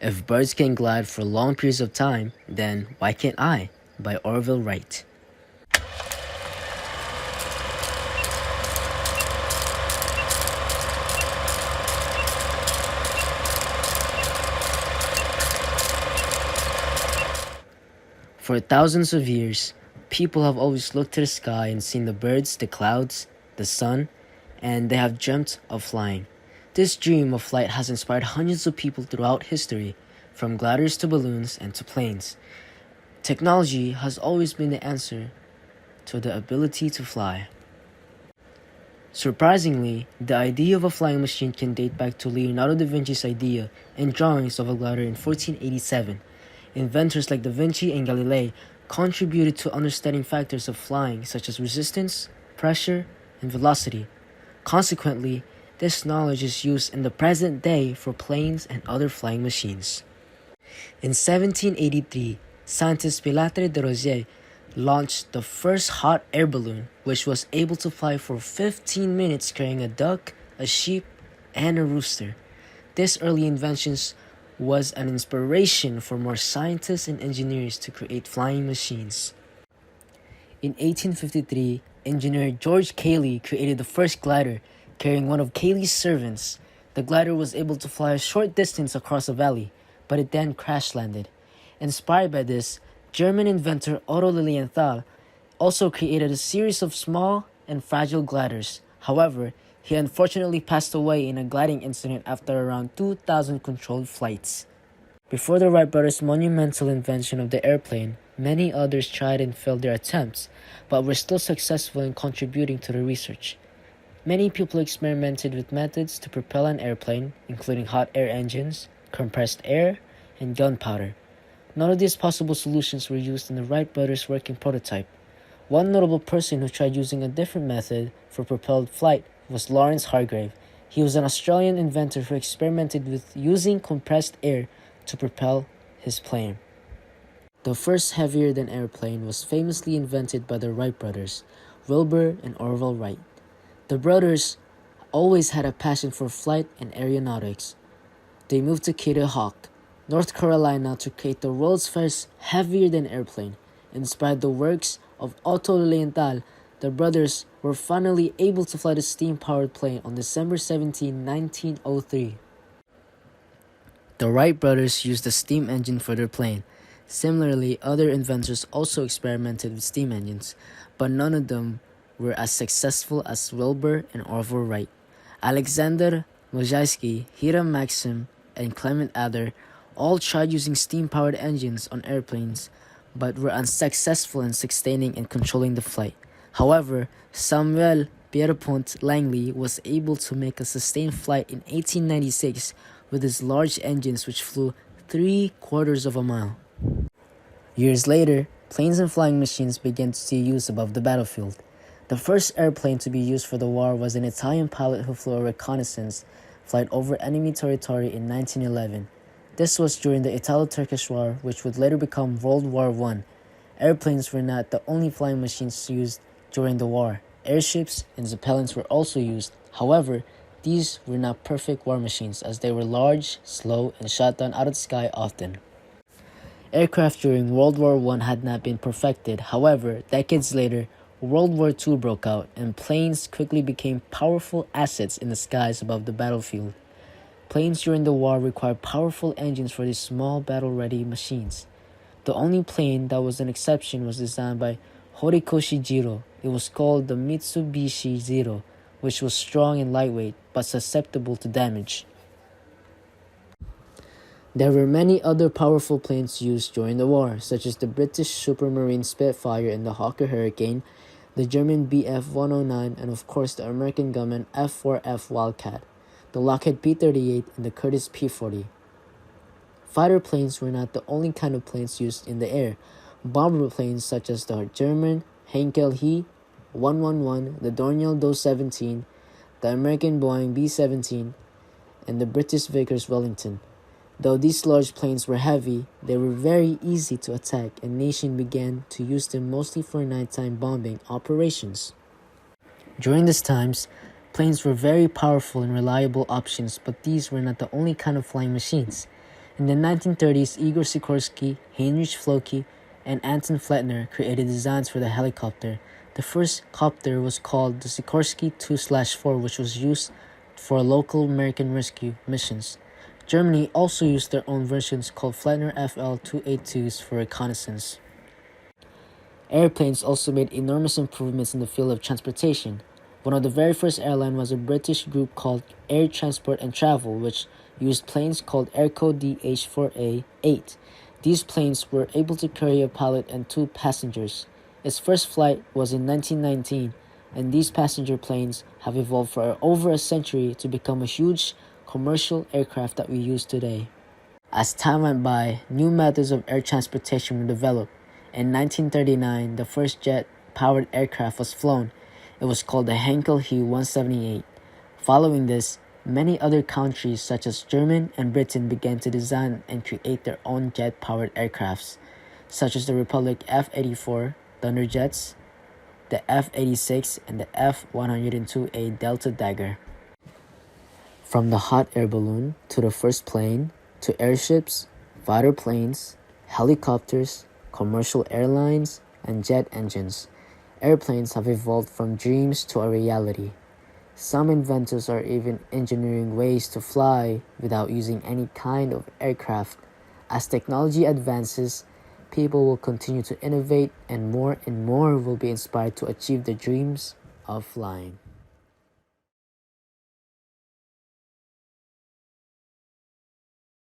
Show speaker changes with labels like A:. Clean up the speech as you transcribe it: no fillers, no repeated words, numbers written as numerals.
A: If birds can glide for long periods of time, then why can't I? By Orville Wright. For thousands of years, people have always looked to the sky and seen the birds, the clouds, the sun, and they have dreamt of flying. This dream of flight has inspired hundreds of people throughout history, from gliders to balloons and to planes. Technology has always been the answer to the ability to fly. Surprisingly, the idea of a flying machine can date back to Leonardo da Vinci's idea and drawings of a glider in 1487. Inventors like Da Vinci and Galilei contributed to understanding factors of flying such as resistance, pressure, and velocity. Consequently, this knowledge is used in the present day for planes and other flying machines. In 1783, scientist Pilatre de Rozier launched the first hot air balloon, which was able to fly for 15 minutes carrying a duck, a sheep, and a rooster. This early invention was an inspiration for more scientists and engineers to create flying machines. In 1853, engineer George Cayley created the first glider, carrying one of Cayley's servants. The glider was able to fly a short distance across a valley, but it then crash-landed. Inspired by this, German inventor Otto Lilienthal also created a series of small and fragile gliders. However, he unfortunately passed away in a gliding incident after around 2,000 controlled flights. Before the Wright brothers' monumental invention of the airplane, many others tried and failed their attempts, but were still successful in contributing to the research. Many people experimented with methods to propel an airplane, including hot air engines, compressed air, and gunpowder. None of these possible solutions were used in the Wright brothers' working prototype. One notable person who tried using a different method for propelled flight was Lawrence Hargrave. He was an Australian inventor who experimented with using compressed air to propel his plane. The first heavier-than airplane was famously invented by the Wright brothers, Wilbur and Orville Wright. The brothers always had a passion for flight and aeronautics. They moved to Kitty Hawk, North Carolina to create the world's first heavier-than airplane. Inspired the works of Otto Lilienthal, the brothers were finally able to fly the steam-powered plane on December 17, 1903. The Wright brothers used a steam engine for their plane. Similarly, other inventors also experimented with steam engines, but none of them were as successful as Wilbur and Orville Wright. Alexander Mozhaysky, Hiram Maxim, and Clement Ader all tried using steam-powered engines on airplanes, but were unsuccessful in sustaining and controlling the flight. However, Samuel Pierpont Langley was able to make a sustained flight in 1896 with his large engines which flew 3/4 of a mile. Years later, planes and flying machines began to see use above the battlefield. The first airplane to be used for the war was an Italian pilot who flew a reconnaissance flight over enemy territory in 1911. This was during the Italo-Turkish War, which would later become World War I. Airplanes were not the only flying machines used during the war. Airships and Zeppelins were also used. However, these were not perfect war machines as they were large, slow, and shot down out of the sky often. Aircraft during World War I had not been perfected. However, decades later, World War II broke out, and planes quickly became powerful assets in the skies above the battlefield. Planes during the war required powerful engines for these small battle-ready machines. The only plane that was an exception was designed by Horikoshi Jiro. It was called the Mitsubishi Zero, which was strong and lightweight, but susceptible to damage. There were many other powerful planes used during the war, such as the British Supermarine Spitfire and the Hawker Hurricane, the German Bf-109, and of course the American gunman F-4F Wildcat, the Lockheed P-38, and the Curtiss P-40. Fighter planes were not the only kind of planes used in the air. Bomber planes such as the German Heinkel He 111, the Dornier Do-17, the American Boeing B-17, and the British Vickers Wellington. Though these large planes were heavy, they were very easy to attack, and nations began to use them mostly for nighttime bombing operations. During these times, planes were very powerful and reliable options, but these were not the only kind of flying machines. In the 1930s, Igor Sikorsky, Heinrich Floki, and Anton Flettner created designs for the helicopter. The first copter was called the Sikorsky 2/4, which was used for local American rescue missions. Germany also used their own versions called Flettner FL-282s for reconnaissance. Airplanes also made enormous improvements in the field of transportation. One of the very first airlines was a British group called Air Transport and Travel, which used planes called Airco DH-4A-8. These planes were able to carry a pilot and 2 passengers. Its first flight was in 1919, and these passenger planes have evolved for over a century to become a huge commercial aircraft that we use today. As time went by, new methods of air transportation were developed. In 1939, the first jet-powered aircraft was flown. It was called the Heinkel He-178. Following this, many other countries such as Germany and Britain began to design and create their own jet-powered aircrafts, such as the Republic F-84 Thunderjets, the F-86, and the F-102A Delta Dagger. From the hot air balloon to the first plane, to airships, fighter planes, helicopters, commercial airlines, and jet engines, airplanes have evolved from dreams to a reality. Some inventors are even engineering ways to fly without using any kind of aircraft. As technology advances, people will continue to innovate, and more will be inspired to achieve their dreams of flying.